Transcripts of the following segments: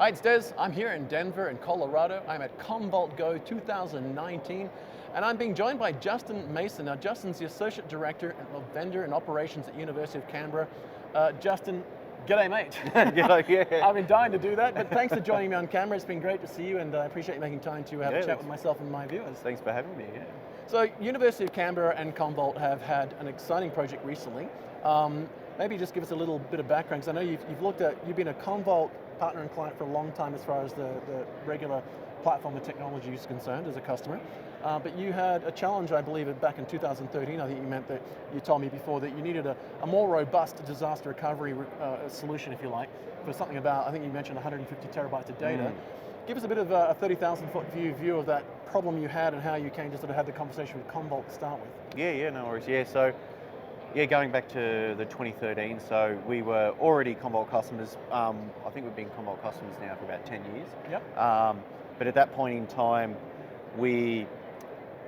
Hi, it's Des. I'm here in Denver in Colorado. I'm at Commvault GO 2019, and I'm being joined by Justin Mason. Now, Justin's the Associate Director of Vendor and Operations at University of Canberra. Justin, g'day mate. Yeah. I've been dying to do that, but thanks for joining me on camera. It's been great to see you, and I appreciate you making time to have a chat with myself and my viewers. Thanks for having me. Yeah. So, University of Canberra and Commvault have had an exciting project recently. Maybe just give us a little bit of background, because I know you've been a Commvault partner and client for a long time as far as the regular platform and technology is concerned as a customer. But you had a challenge, I believe, back in 2013. I think you told me before that you needed a more robust disaster recovery solution, if you like, for something about, I think you mentioned 150 terabytes of data. Give us a bit of a 30,000 foot view of that problem you had and how you came to sort of have the conversation with Commvault to start with. Yeah, no worries. Yeah, so going back to the 2013, so we were already Commvault customers. I think we've been Commvault customers now for about 10 years. Yep. But at that point in time, we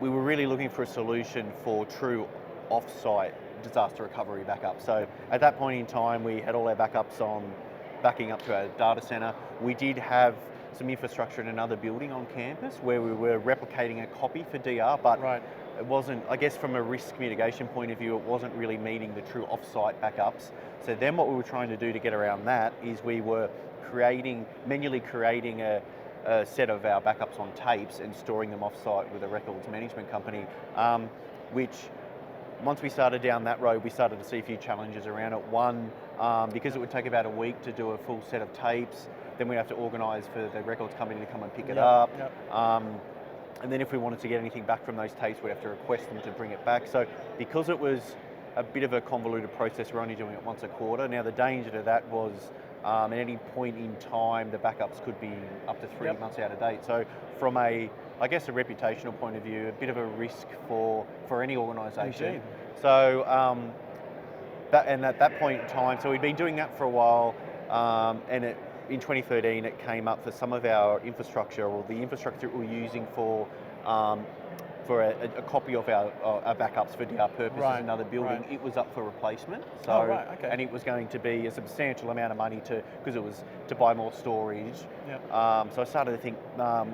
were really looking for a solution for true off-site disaster recovery backup. So at that point in time, we had all our backups backing up to our data center. We did have some infrastructure in another building on campus where we were replicating a copy for DR, but it wasn't, I guess from a risk mitigation point of view, it wasn't really meeting the true off-site backups. So then what we were trying to do to get around that is we were manually creating a set of our backups on tapes and storing them off-site with a records management company, which once we started down that road, we started to see a few challenges around it. One, because it would take about a week to do a full set of tapes, then we'd have to organise for the records company to come and pick it up. And then if we wanted to get anything back from those tapes, we'd have to request them to bring it back. So because it was a bit of a convoluted process, we're only doing it once a quarter. Now the danger to that was at any point in time, the backups could be up to 3 months out of date. So from a reputational point of view, a bit of a risk for any organisation. So at that point in time, so we'd been doing that for a while, and in 2013 it came up for some of our infrastructure, or the infrastructure we were using for a copy of our backups for DR purposes in another building. It was up for replacement. So, and it was going to be a substantial amount of money because it was to buy more storage. So I started to think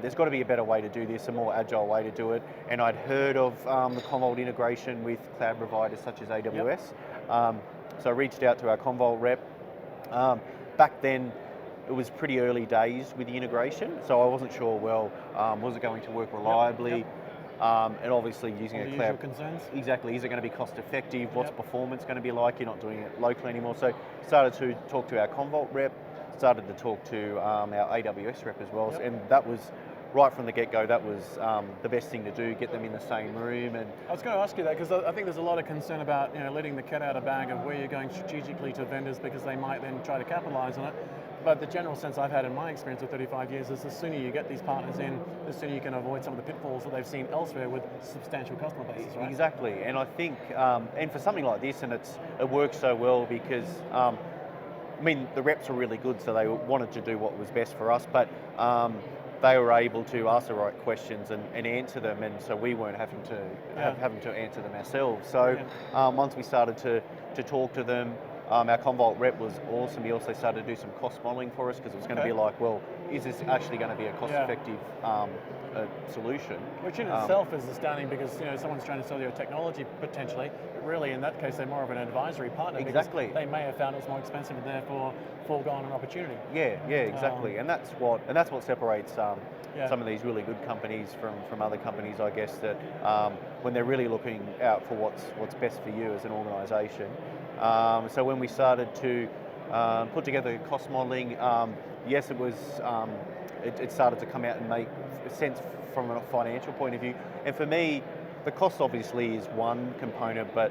there's got to be a better way to do this, a more agile way to do it. And I'd heard of the Commvault integration with cloud providers such as AWS. So I reached out to our Commvault rep. Back then, it was pretty early days with the integration, so I wasn't sure, was it going to work reliably? And obviously using a cloud. Concerns? Exactly, is it going to be cost effective? What's performance going to be like? You're not doing it locally anymore. So started to talk to our Commvault rep, started to talk to our AWS rep as well, and that was, right from the get-go, that was the best thing to do, get them in the same room. And I was going to ask you that, because I think there's a lot of concern about letting the cat out of bag of where you're going strategically to vendors, because they might then try to capitalize on it. But the general sense I've had in my experience with 35 years is the sooner you get these partners in, the sooner you can avoid some of the pitfalls that they've seen elsewhere with substantial customer bases, right? Exactly, and I think, and for something like this, and it works so well because, the reps were really good, so they wanted to do what was best for us, but they were able to ask the right questions and answer them, and so we weren't having to answer them ourselves. So once we started to talk to them, our Commvault rep was awesome. He also started to do some cost modelling for us, because it was going to be like, well, is this actually going to be a cost-effective solution? Which in itself is astounding, because someone's trying to sell you a technology potentially, but really in that case they're more of an advisory partner. Exactly. They may have found it was more expensive and therefore foregone an opportunity. Yeah, exactly. And that's what separates some of these really good companies from other companies, I guess, that when they're really looking out for what's best for you as an organisation. So when we started to put together cost modelling, yes, it was. It started to come out and make sense from a financial point of view. And for me, the cost obviously is one component, but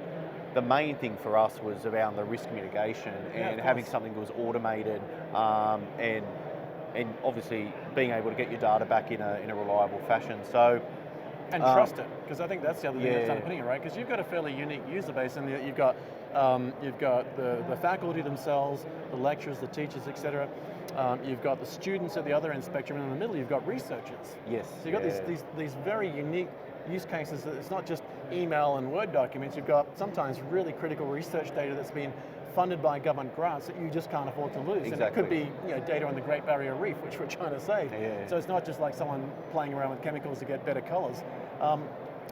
the main thing for us was around the risk mitigation and having something that was automated, and obviously being able to get your data back in a reliable fashion. So. And trust it, because I think that's the other thing that's underpinning it, right? Because you've got a fairly unique user base, and you've got the faculty themselves, the lecturers, the teachers, etc. You've got the students at the other end spectrum, and in the middle you've got researchers. Yes. So you've got these very unique use cases. That it's not just email and Word documents. You've got sometimes really critical research data that's been funded by government grants that you just can't afford to lose. Exactly. And it could be data on the Great Barrier Reef, which we're trying to save. Yeah. So it's not just like someone playing around with chemicals to get better colors.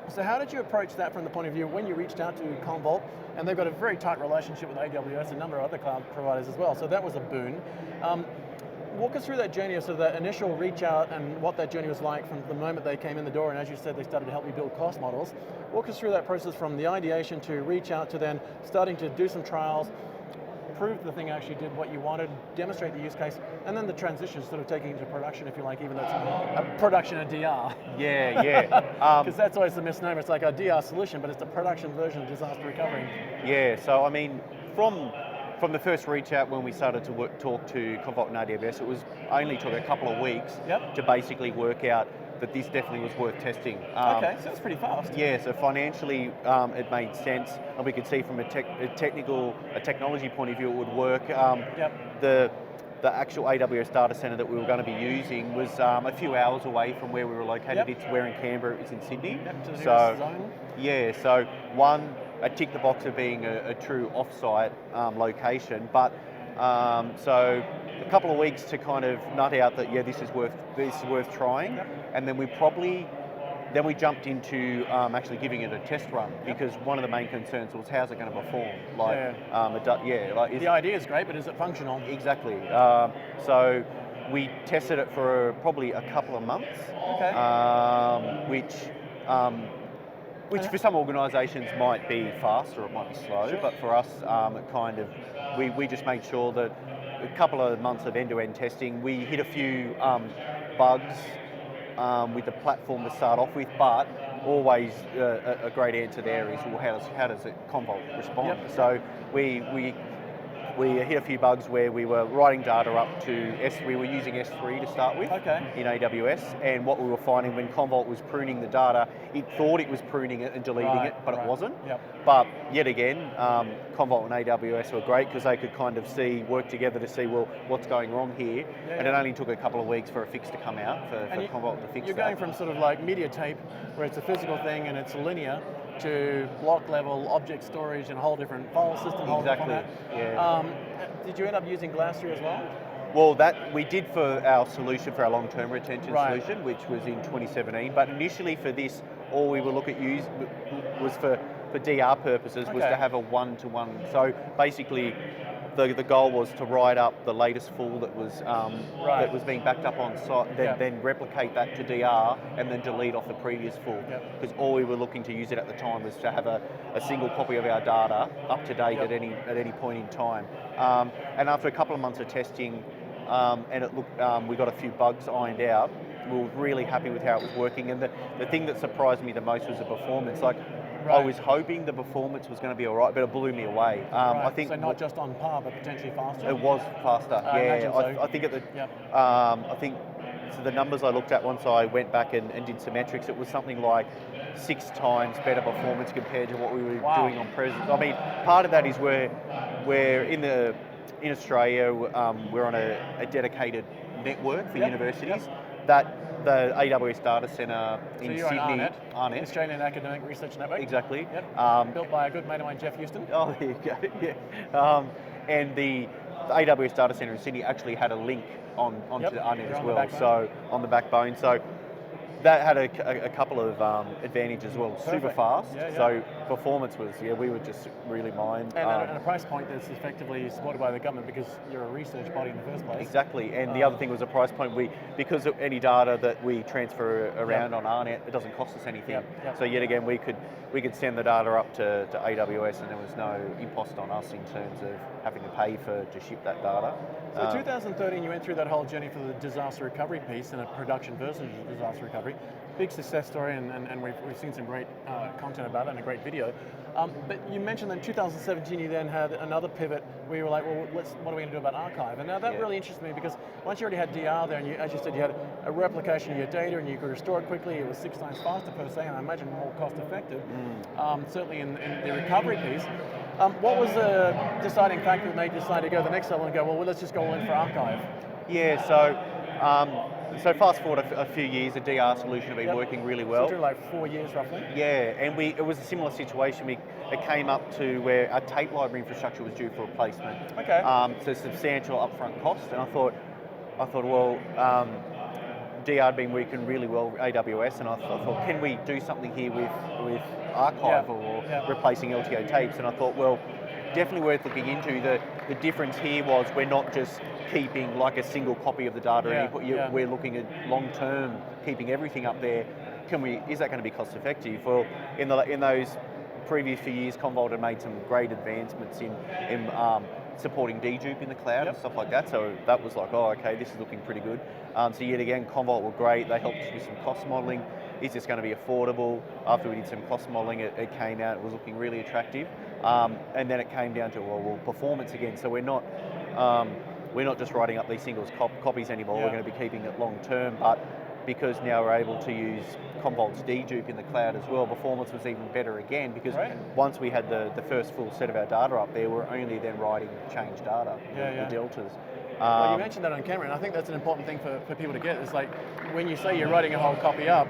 So how did you approach that from the point of view when you reached out to Commvault, and they've got a very tight relationship with AWS and a number of other cloud providers as well, so that was a boon. Walk us through that journey, so that initial reach out and what that journey was like from the moment they came in the door, and as you said, they started to help you build cost models. Walk us through that process from the ideation to reach out to then starting to do some trials, prove the thing actually did what you wanted, demonstrate the use case, and then the transition, sort of taking it to production, if you like, even though it's a production of DR. Yeah. Because that's always the misnomer. It's like a DR solution, but it's a production version of disaster recovery. Yeah, so I mean, from the first reach out when we started to talk to Commvault and AWS, it was only took a couple of weeks to basically work out that this definitely was worth testing. Okay, so that's pretty fast. Yeah, so financially it made sense, and we could see from a technology point of view it would work. The actual AWS data center that we were going to be using was a few hours away from where we were located. We're in Canberra, it's in Sydney. So one, I ticked the box of being a true off-site location, but so a couple of weeks to kind of nut out that this is worth trying, and then we jumped into actually giving it a test run, because one of the main concerns was how's it going to perform. The idea is great, but is it functional? Exactly. So we tested it for probably a couple of months, which for some organisations might be fast or it might be slow, but for us, we just made sure that a couple of months of end-to-end testing, we hit a few bugs with the platform to start off with, but always a great answer there is, well, how does Commvault respond? So we hit a few bugs where we were writing data up to we were using S3 to start with in AWS, and what we were finding when Commvault was pruning the data, it thought it was pruning it and deleting it, but it wasn't. But yet again, Commvault and AWS were great because they could kind of work together to see, well, what's going wrong here, and it only took a couple of weeks for a fix to come out for Commvault to fix that. You're going from sort of like media tape, where it's a physical thing and it's linear, to block level object storage and a whole different file system. Exactly. Did you end up using Glassdoor as well? Well, that we did for our solution, for our long-term retention solution, which was in 2017. But initially for this, all we were looking at was for DR purposes, was to have a one-to-one. So basically, the goal was to write up the latest full that was being backed up on site, then replicate that to DR, and then delete off the previous full. Because all we were looking to use it at the time was to have a single copy of our data up to date at any point in time. And after a couple of months of testing, and we got a few bugs ironed out, we were really happy with how it was working. And the thing that surprised me the most was the performance. I was hoping the performance was going to be all right, but it blew me away. I think so. Not just on par, but potentially faster. It was faster. I think I think so the numbers I looked at once I went back and did some metrics, it was something like 6 times better performance compared to what we were doing on present. I mean, part of that is we're in Australia, we're on a dedicated network for universities. That the AWS data center in Sydney, ARNet, Australian Academic Research Network. Exactly. Built by a good mate of mine, Jeff Houston. Oh, there you go. And the AWS data center in Sydney actually had a link onto the ARNet as well. So on the backbone. So that had a couple of advantages as well. Super fast. So performance was, we were just really mind. And a price point that's effectively supported by the government because you're a research body in the first place. Exactly. And the other thing was a price point. Because of any data that we transfer around on ARNet, it doesn't cost us anything. So yet again, we could send the data up to AWS, and there was no impost on us in terms of having to pay to ship that data. So 2013, you went through that whole journey for the disaster recovery piece and a production version of disaster recovery. Big success story, and we've seen some great content about it and a great video. But you mentioned that in 2017 you then had another pivot where you were like, well, what are we going to do about archive? And now that really interests me because once you already had DR there, and as you said, you had a replication of your data and you could restore it quickly, it was 6 times faster per se, and I imagine more cost effective, certainly in the recovery piece. What was the deciding factor that made you decide to go the next level and go, well, let's just go all in for archive? Yeah, so So fast forward a few years, the DR solution have been working really well. So through like 4 years roughly? Yeah, and it was a similar situation. It came up to where our tape library infrastructure was due for replacement. Okay. So substantial upfront cost, and I thought, well, DR had been working really well with AWS, and I thought, can we do something here with archive or replacing LTO tapes? And I thought, well, definitely worth looking into. The difference here was we're not just keeping like a single copy of the data. We're looking at long term, keeping everything up there. Is that going to be cost effective? Well, in those previous few years, Commvault had made some great advancements in supporting dedupe in the cloud and stuff like that. So that was like, oh, okay, this is looking pretty good. So yet again, Commvault were great. They helped us with some cost modelling. Is this going to be affordable? After we did some cost modelling, it came out. It was looking really attractive. And then it came down to well, performance again. So we're not just writing up these singles copies anymore. We're going to be keeping it long term, but because now we're able to use Commvault's dedupe in the cloud as well, performance was even better again, because once we had the first full set of our data up there, we're only then writing change data, the deltas. Well, you mentioned that on camera, and I think that's an important thing for people to get. Is like when you say you're writing a whole copy up,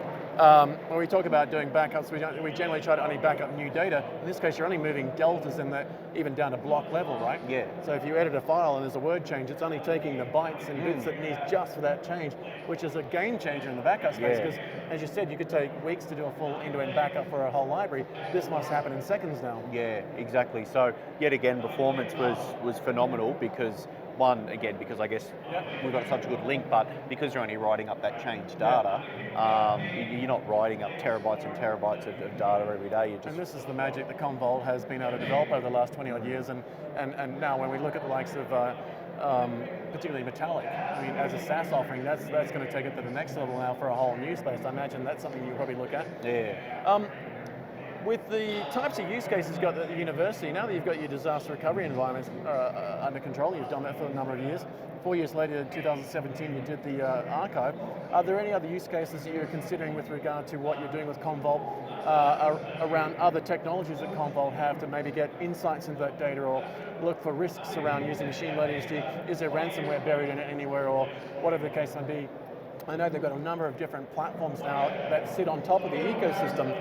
when we talk about doing backups, we generally try to only back up new data. In this case, you're only moving deltas in that, even down to block level, right? Yeah. So if you edit a file and there's a word change, it's only taking the bytes and bits it needs just for that change, which is a game changer in the backup space, because as you said, you could take weeks to do a full end-to-end backup for a whole library. This must happen in seconds now. Yeah, exactly. So yet again, performance was phenomenal because because I guess we've got such a good link, but because you're only writing up that changed data, you're not writing up terabytes and terabytes of data every day. And this is the magic that Commvault has been able to develop over the last 20 odd years, and now when we look at the likes of particularly Metallic, I mean, as a SaaS offering, that's going to take it to the next level now for a whole new space. I imagine that's something you'll probably look at. Yeah. With the types of use cases you've got at the university, now that you've got your disaster recovery environments under control, you've done that for a number of years. 4 years later, in 2017, you did the archive. Are there any other use cases that you're considering with regard to what you're doing with Commvault around other technologies that Commvault have to maybe get insights into that data, or look for risks around using machine learning? Is there ransomware buried in it anywhere, or whatever the case may be? I know they've got a number of different platforms now that sit on top of the ecosystem.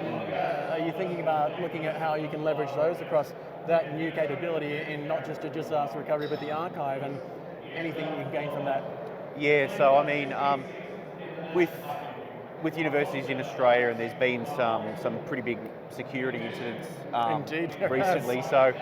Are you thinking about looking at how you can leverage those across that new capability in not just a disaster recovery, but the archive, and anything you can gain from that? Yeah, so I mean, with universities in Australia, and there's been some pretty big security incidents recently. So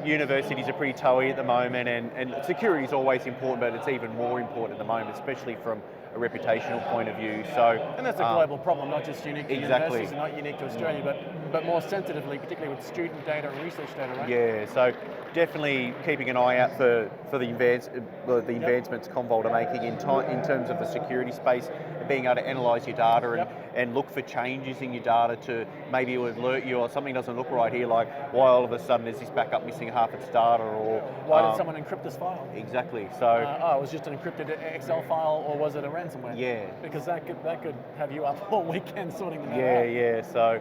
universities are pretty toey at the moment, and security is always important, but it's even more important at the moment, especially from a reputational point of view. And that's a global problem, not just unique to universities, and not unique to Australia, but more sensitively, particularly with student data and research data, right? Yeah, so definitely keeping an eye out for the advancements Commvault are making in terms of the security space, being able to analyse your data and look for changes in your data to maybe alert you, or something doesn't look right here, like why all of a sudden there's this backup missing half its data, or why did someone encrypt this file? Exactly. So it was just an encrypted Excel file, or was it a ransomware? Yeah. Because that could have you up all weekend sorting them out. Yeah. So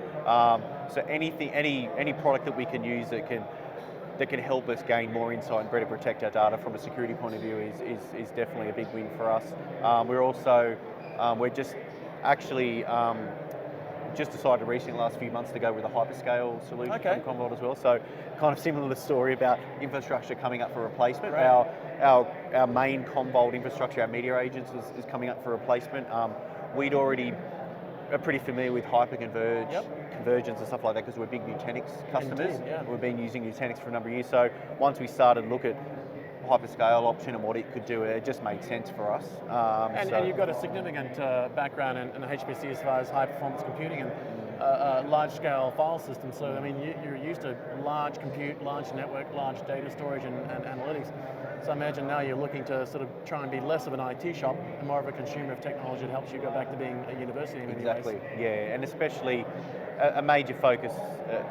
any product that we can use that can help us gain more insight and better protect our data from a security point of view is definitely a big win for us. We're just actually just decided recently, last few months, to go with a hyperscale solution from Commvault as well. So kind of similar to the story about infrastructure coming up for replacement. Right. Our main Commvault infrastructure, our media agents, is coming up for replacement. We'd already are pretty familiar with convergence and stuff like that, because we're big Nutanix customers. Indeed, We've been using Nutanix for a number of years. So once we started to look at hyperscale option and what it could do, it just made sense for us. And you've got a significant background in HPC as far as high performance computing and large scale file systems. So I mean, you're used to large compute, large network, large data storage and analytics. So I imagine now you're looking to sort of try and be less of an IT shop and more of a consumer of technology that helps you go back to being a university in many Exactly, ways. yeah, and especially a major focus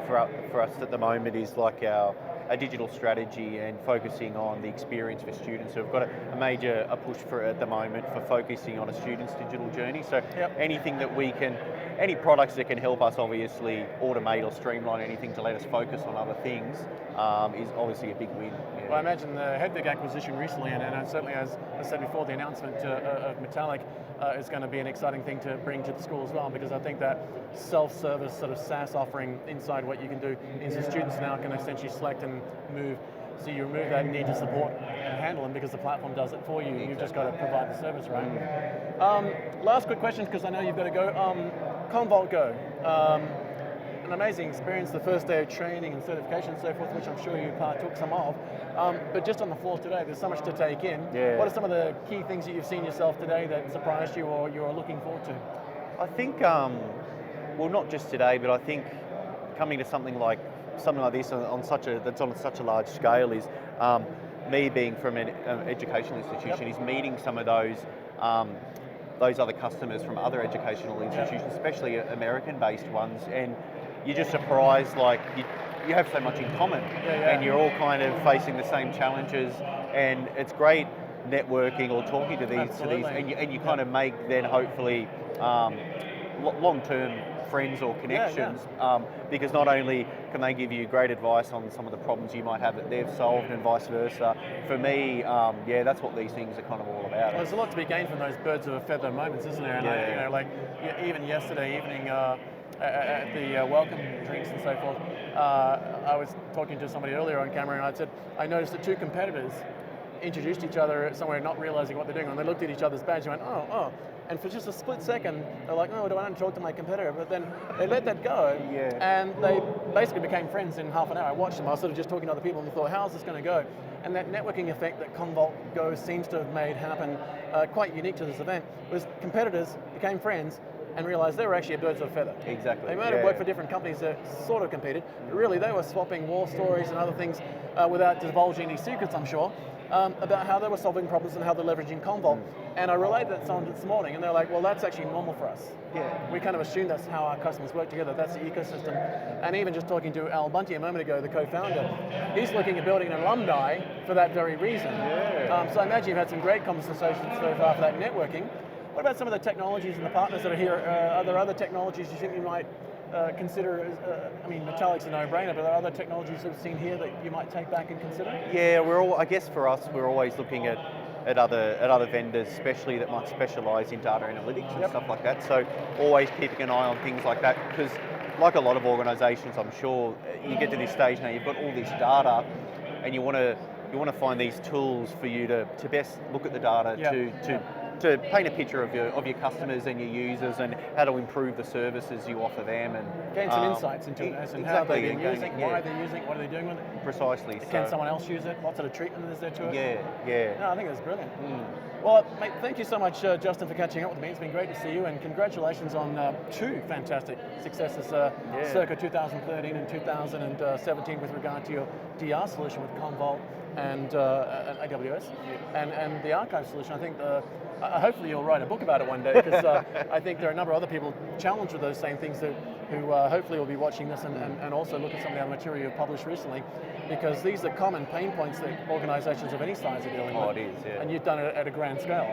for us at the moment is like our a digital strategy and focusing on the experience for students. So we've got a major push for at the moment for focusing on a student's digital journey. So anything that we can, any products that can help us obviously automate or streamline anything to let us focus on other things is obviously a big win. Yeah. Well, I imagine the Hedvig acquisition recently, and certainly as I said before, the announcement of Metallic is going to be an exciting thing to bring to the school as well, because I think that self-service sort of SaaS offering inside what you can do means the students now can essentially select and move. So you remove that need to support and handle them because the platform does it for you. You've just got to provide the service, right? Last quick question, because I know you've got to go. Commvault GO. An amazing experience, the first day of training and certification and so forth, which I'm sure you partook some of. But just on the floor today, there's so much to take in. Yeah. What are some of the key things that you've seen yourself today that surprised you or you're looking forward to? I think, well, not just today, but I think coming to something like this on such a large scale is me being from an educational institution is meeting some of those other customers from other educational institutions, especially American-based ones, and you're just surprised, like you have so much in common, and you're all kind of facing the same challenges, and it's great networking or talking to these, and you kind of make then hopefully long-term friends or connections, because not only can they give you great advice on some of the problems you might have that they've solved and vice versa. For me, that's what these things are kind of all about. Well, there's a lot to be gained from those birds of a feather moments, isn't there? And like even yesterday evening at the welcome drinks and so forth, I was talking to somebody earlier on camera, and I said I noticed that two competitors introduced each other somewhere not realizing what they're doing, and they looked at each other's badge and went, oh. And for just a split second, they're like, no, I don't want to talk to my competitor. But then they let that go, and they basically became friends in half an hour. I watched them. I was sort of just talking to other people and thought, how's this going to go? And that networking effect that Commvault GO seems to have made happen, quite unique to this event, was competitors became friends and realized they were actually a birds of a feather. Exactly. They might have worked for different companies that sort of competed, but really they were swapping war stories and other things without divulging any secrets, I'm sure. About how they were solving problems and how they're leveraging Commvault. And I relayed that to someone this morning, and they're like, well, that's actually normal for us. We kind of assume that's how our customers work together, that's the ecosystem. And even just talking to Al Bunty a moment ago, the co-founder, he's looking at building an alumni for that very reason. So I imagine you've had some great conversations so far for that networking. What about some of the technologies and the partners that are here? Are there other technologies you think you might consider? I mean, Metallic's a no-brainer, but are there other technologies that we've seen here that you might take back and consider? Yeah, I guess for us, we're always looking at other vendors, especially that might specialise in data analytics and stuff like that. So always keeping an eye on things like that, because like a lot of organisations, I'm sure you get to this stage now, you've got all this data, and you want to find these tools for you to best look at the data to paint a picture of your customers and your users and how to improve the services you offer them, and gain some insights into it and how they've been using, why they're using it, what are they doing with it? Precisely. Can someone else use it? What sort of treatment is there to it? Yeah. No, I think that's brilliant. Well, mate, thank you so much, Justin, for catching up with me. It's been great to see you, and congratulations on two fantastic successes, circa 2013 and 2017, with regard to your DR solution with Commvault and AWS, and the archive solution. I think hopefully you'll write a book about it one day, because I think there are a number of other people challenged with those same things who hopefully will be watching this and also look at some of the other material you've published recently, because these are common pain points that organisations of any size are dealing with. It is, and you've done it at a grand scale.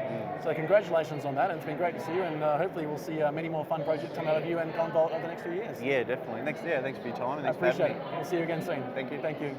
So congratulations on that, and it's been great to see you, and hopefully we'll see many more fun projects come out of you and Commvault over the next few years. Yeah, definitely. Thanks for your time, and thanks for having me. We'll see you again soon. Thank you. Thank you.